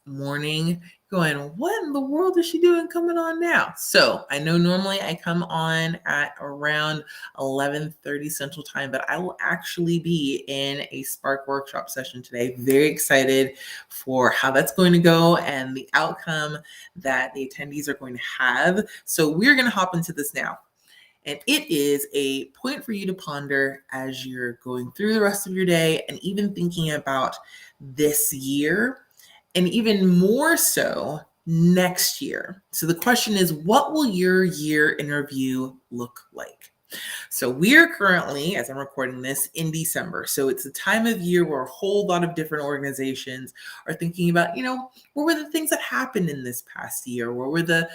morning going, what in the world is she doing coming on now? So I know normally I come on at around 11:30 Central Time, but I will actually be in a Spark workshop session today. Very excited for how that's going to go and the outcome that the attendees are going to have. So we're going to hop into this now. And it is a point for you to ponder as you're going through the rest of your day and even thinking about this year and even more so next year. So the question is, what will your year in review look like? So we're currently, as I'm recording this, in December. So it's a time of year where a whole lot of different organizations are thinking about, what were the things that happened in this past year? What were the,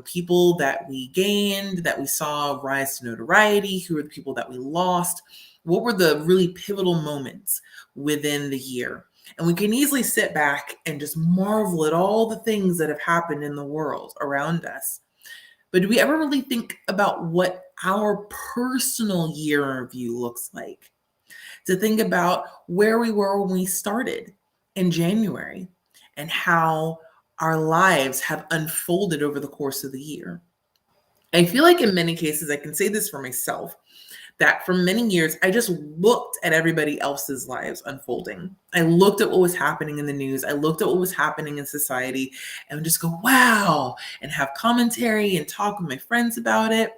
people that we gained, that we saw rise to notoriety? Who were the people that we lost? What were the really pivotal moments within the year? And we can easily sit back and just marvel at all the things that have happened in the world around us. But do we ever really think about what our personal year in review looks like? To think about where we were when we started in January and how our lives have unfolded over the course of the year. I feel like in many cases, I can say this for myself, that for many years, I just looked at everybody else's lives unfolding. I looked at what was happening in the news. I looked at what was happening in society and would just go, wow, and have commentary and talk with my friends about it,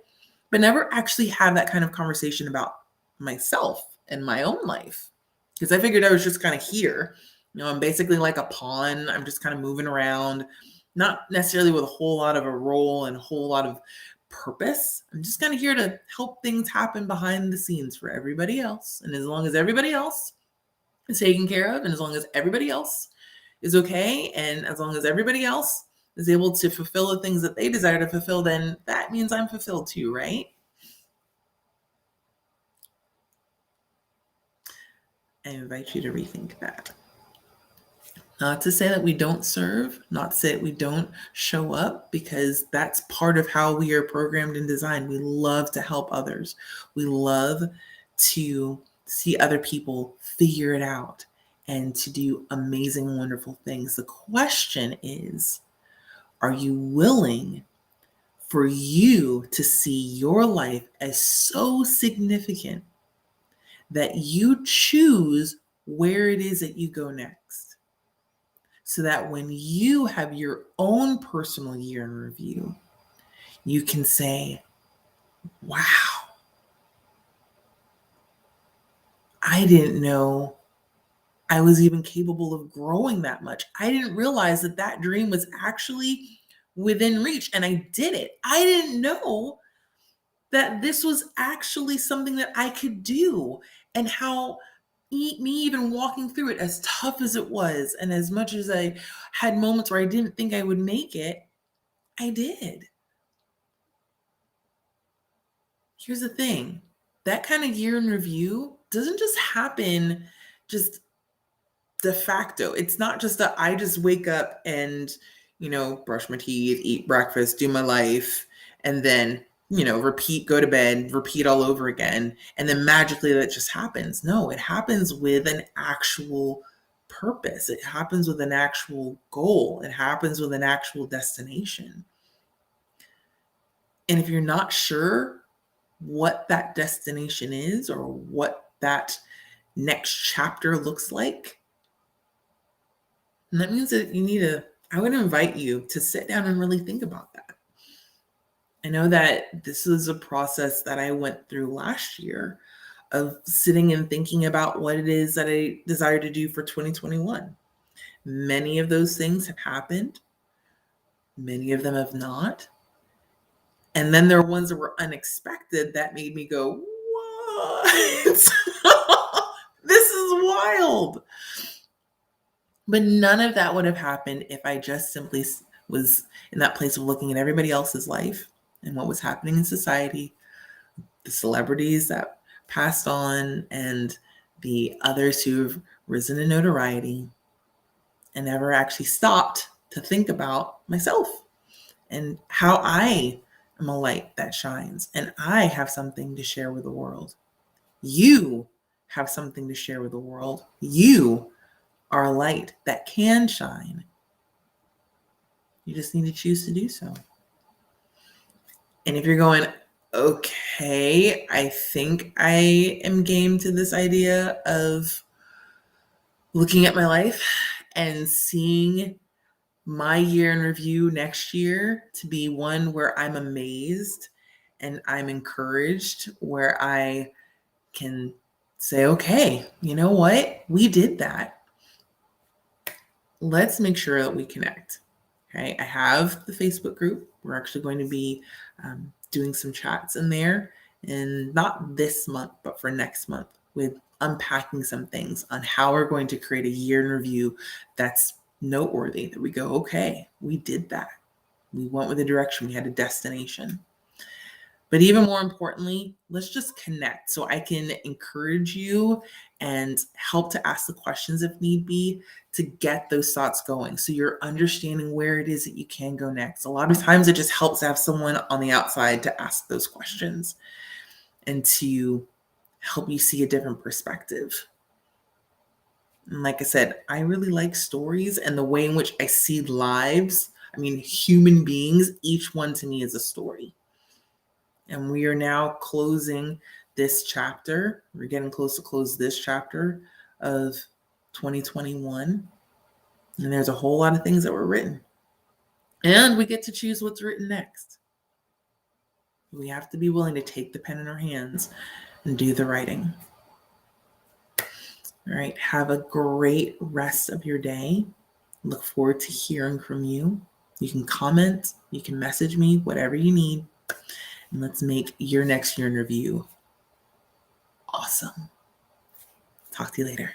but never actually have that kind of conversation about myself and my own life. Because I figured I was just kind of here. I'm basically like a pawn. I'm just kind of moving around, not necessarily with a whole lot of a role and a whole lot of purpose. I'm just kind of here to help things happen behind the scenes for everybody else. And as long as everybody else is taken care of, and as long as everybody else is okay, and as long as everybody else is able to fulfill the things that they desire to fulfill, then that means I'm fulfilled too, right? I invite you to rethink that. Not to say that we don't serve, not to say that we don't show up, because that's part of how we are programmed and designed. We love to help others. We love to see other people figure it out and to do amazing, wonderful things. The question is, are you willing for you to see your life as so significant that you choose where it is that you go next? So that when you have your own personal year in review, you can say, wow, I didn't know I was even capable of growing that much. I didn't realize that that dream was actually within reach, and I did it. I didn't know that this was actually something that I could do, and how me even walking through it, as tough as it was, and as much as I had moments where I didn't think I would make it, I did. Here's the thing. That kind of year in review doesn't just happen just de facto. It's not just that I just wake up and, brush my teeth, eat breakfast, do my life, and then, repeat, go to bed, repeat all over again. And then magically that just happens. No, it happens with an actual purpose. It happens with an actual goal. It happens with an actual destination. And if you're not sure what that destination is or what that next chapter looks like, and that means that I would invite you to sit down and really think about that. I know that this is a process that I went through last year of sitting and thinking about what it is that I desire to do for 2021. Many of those things have happened. Many of them have not. And then there are ones that were unexpected that made me go, what? This is wild. But none of that would have happened if I just simply was in that place of looking at everybody else's life and what was happening in society, the celebrities that passed on, and the others who've risen in notoriety, and never actually stopped to think about myself and how I am a light that shines, and I have something to share with the world. You have something to share with the world. You are a light that can shine You just need to choose to do so. And if you're going, okay, I think I am game to this idea of looking at my life and seeing my year in review next year to be one where I'm amazed and I'm encouraged, where I can say, okay, you know what? We did that. Let's make sure that we connect. Okay. I have the Facebook group. We're actually going to be doing some chats in there, and not this month, but for next month, with unpacking some things on how we're going to create a year in review that's noteworthy, that we go, okay, we did that. We went with a direction, we had a destination. But even more importantly, let's just connect so I can encourage you and help to ask the questions if need be to get those thoughts going. So you're understanding where it is that you can go next. A lot of times it just helps to have someone on the outside to ask those questions and to help you see a different perspective. And like I said, I really like stories and the way in which I see lives. I mean, human beings, each one to me is a story. And we are now closing this chapter. We're getting close to close this chapter of 2021. And there's a whole lot of things that were written. And we get to choose what's written next. We have to be willing to take the pen in our hands and do the writing. All right. Have a great rest of your day. Look forward to hearing from you. You can comment, you can message me, whatever you need. And let's make your next year in review awesome. Talk to you later.